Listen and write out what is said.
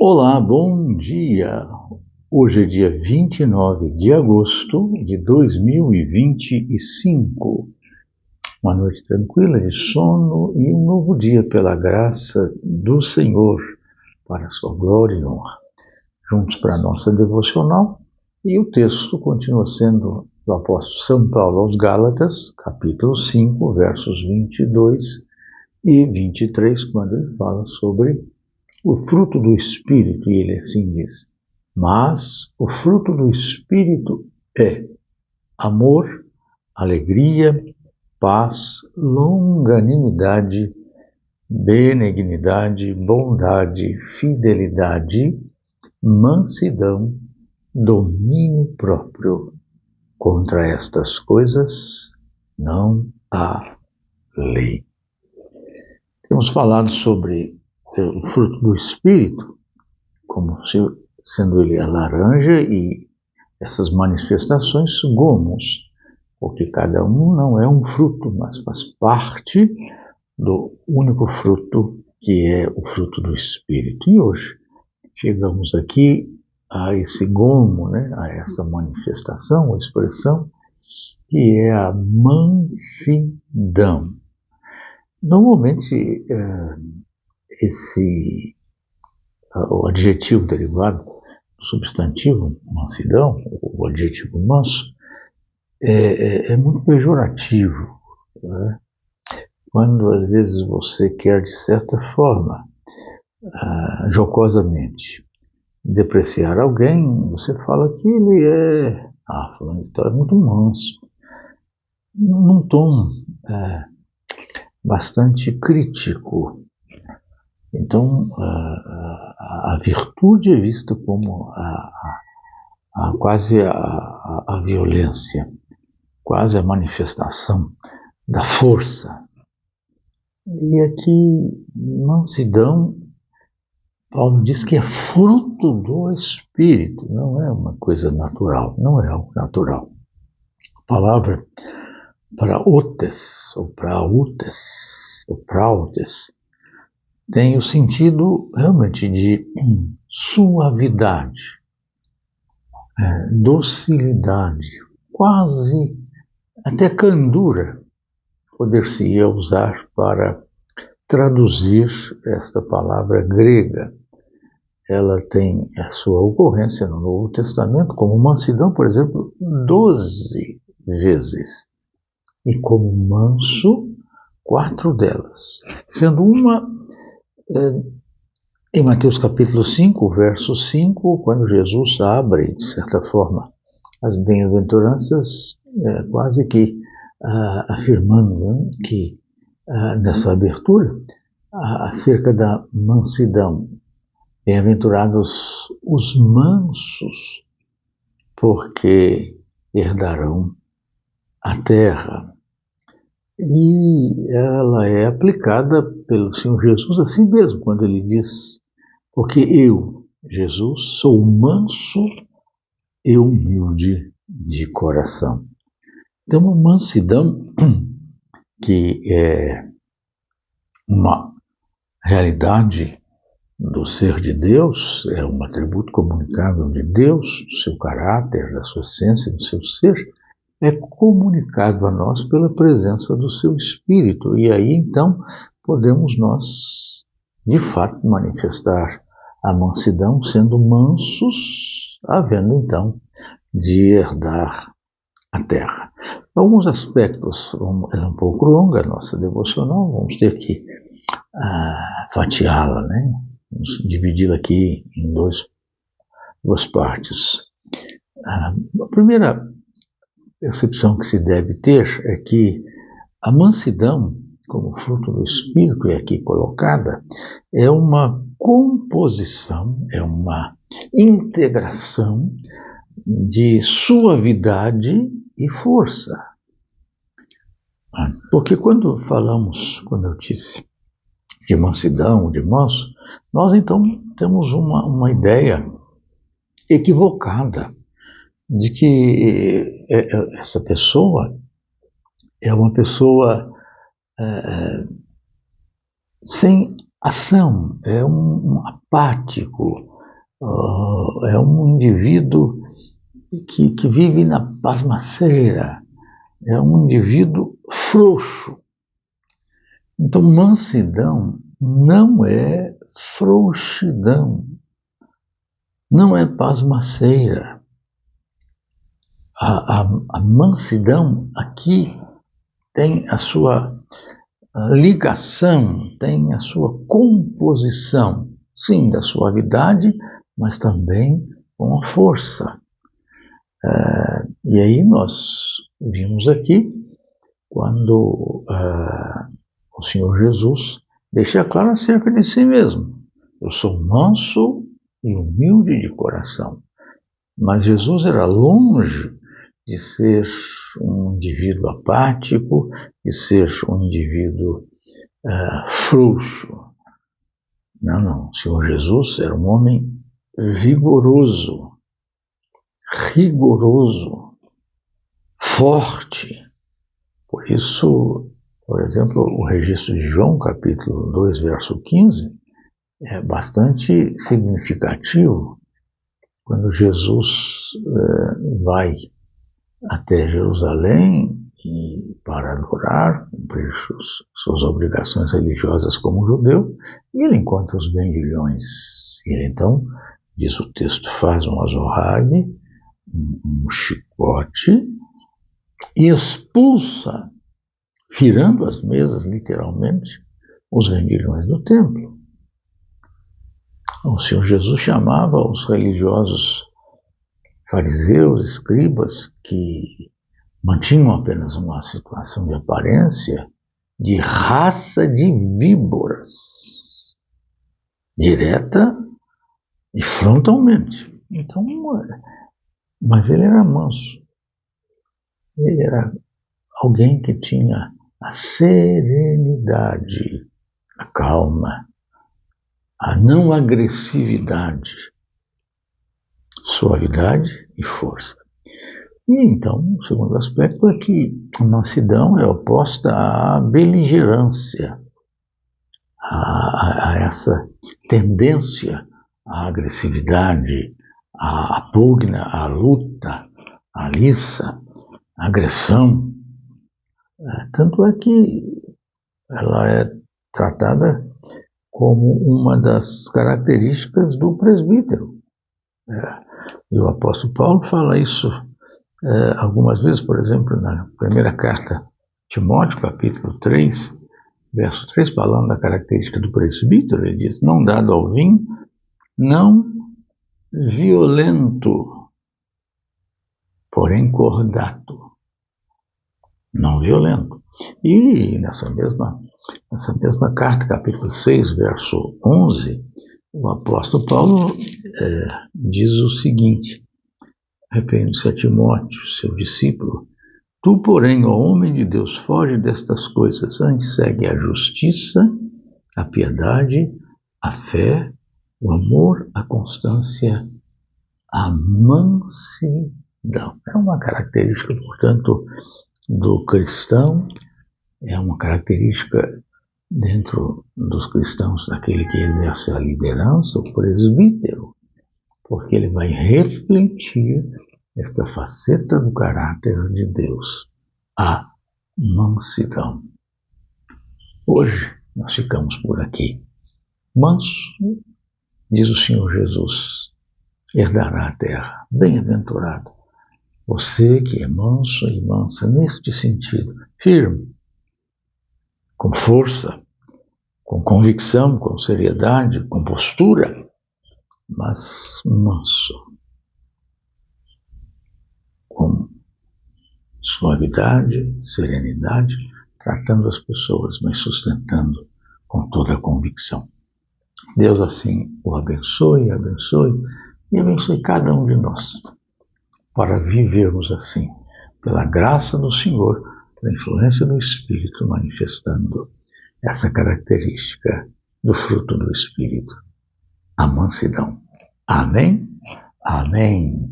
Olá, bom dia! Hoje é dia 29 de agosto de 2025. Uma noite tranquila de sono e um novo dia pela graça do Senhor, para a sua glória e honra. Juntos para a nossa devocional, e o texto continua sendo do apóstolo São Paulo aos Gálatas, capítulo 5, versos 22 e 23, quando ele fala sobre o fruto do Espírito, e ele assim diz: mas o fruto do Espírito é amor, alegria, paz, longanimidade, benignidade, bondade, fidelidade, mansidão, domínio próprio. Contra estas coisas não há lei. Temos falado sobre o fruto do Espírito, como sendo ele a laranja e essas manifestações gomos, porque cada um não é um fruto, mas faz parte do único fruto que é o fruto do Espírito. E hoje chegamos aqui a esse gomo, a esta manifestação, a expressão, que é a mansidão. Normalmente, o adjetivo derivado do substantivo mansidão, o adjetivo manso, é muito pejorativo, né? Quando às vezes você quer, de certa forma, jocosamente, depreciar alguém, você fala que ele fulano de tal é muito manso, num tom bastante crítico. Então, a virtude é vista como quase a violência, quase a manifestação da força. E aqui, mansidão, Paulo diz que é fruto do Espírito, não é uma coisa natural, não é algo natural. A palavra prautes, ou prautes, tem o sentido realmente de suavidade, docilidade, quase até candura, poder-se-ia usar para traduzir esta palavra grega. Ela tem a sua ocorrência no Novo Testamento como mansidão, por exemplo, 12 vezes, e como manso, 4 delas, sendo uma em Mateus capítulo 5, verso 5, quando Jesus abre, de certa forma, as bem-aventuranças, quase que afirmando que, nessa abertura, acerca da mansidão. Bem-aventurados os mansos, porque herdarão a terra. E ela é aplicada pelo Senhor Jesus assim mesmo, quando ele diz: porque eu, Jesus, sou manso e humilde de coração. Então, uma mansidão que é uma realidade do ser de Deus, é um atributo comunicável de Deus, do seu caráter, da sua essência, do seu ser, é comunicado a nós pela presença do seu Espírito. E aí, então, podemos nós, de fato, manifestar a mansidão, sendo mansos, havendo, então, de herdar a terra. Alguns aspectos, é um pouco longa a nossa devocional, vamos ter que fatiá-la, Vamos dividi-la aqui em duas partes. A primeira percepção que se deve ter é que a mansidão, como fruto do Espírito, é aqui colocada, é uma composição, é uma integração de suavidade e força. Porque quando eu disse de mansidão, de manso, nós então temos uma ideia equivocada de que essa pessoa é uma pessoa sem ação, é um apático, é um indivíduo que vive na pasmaceira, é um indivíduo frouxo. Então, mansidão não é frouxidão, não é pasmaceira. A mansidão aqui tem a sua ligação, tem a sua composição, sim, da suavidade, mas também com a força. E aí nós vimos aqui, quando o Senhor Jesus deixa claro acerca de si mesmo: eu sou manso e humilde de coração. Mas Jesus era longe de ser um indivíduo apático, de ser um indivíduo frouxo. Não. O Senhor Jesus era um homem vigoroso, rigoroso, forte. Por isso, por exemplo, o registro de João, capítulo 2, verso 15, é bastante significativo. Quando Jesus vai até Jerusalém para adorar, cumprir suas obrigações religiosas como judeu, e ele encontra os vendilhões. E ele então, diz o texto, faz um azorrague, um chicote, e expulsa, virando as mesas, literalmente, os vendilhões do templo. O Senhor Jesus chamava os religiosos fariseus, escribas, que mantinham apenas uma situação de aparência, de raça de víboras, direta e frontalmente. Então, mas ele era manso. Ele era alguém que tinha a serenidade, a calma, a não agressividade, suavidade e força. E então, o segundo aspecto é que a mansidão é oposta à beligerância, a essa tendência à agressividade, à pugna, à luta, à liça, à agressão. Tanto é que ela é tratada como uma das características do presbítero. E o apóstolo Paulo fala isso algumas vezes, por exemplo, na primeira carta de Timóteo, capítulo 3, verso 3, falando da característica do presbítero, ele diz: não dado ao vinho, não violento, porém cordato. Não violento. E nessa mesma carta, capítulo 6, verso 11, o apóstolo Paulo diz o seguinte, referindo-se a Timóteo, seu discípulo: tu, porém, ó homem de Deus, foge destas coisas, antes segue a justiça, a piedade, a fé, o amor, a constância, a mansidão. É uma característica, portanto, do cristão, é uma característica dentro dos cristãos daquele que exerce a liderança, o presbítero, porque ele vai refletir esta faceta do caráter de Deus, a mansidão. Hoje nós ficamos por aqui. Manso, diz o Senhor Jesus, herdará a terra. Bem-aventurado você que é manso e mansa neste sentido, firme, com força, com convicção, com seriedade, com postura, mas manso, com suavidade, serenidade, tratando as pessoas, mas sustentando com toda a convicção. Deus assim o abençoe e abençoe cada um de nós, para vivermos assim, pela graça do Senhor, pela influência do Espírito, manifestando essa característica do fruto do Espírito, a mansidão. Amém? Amém.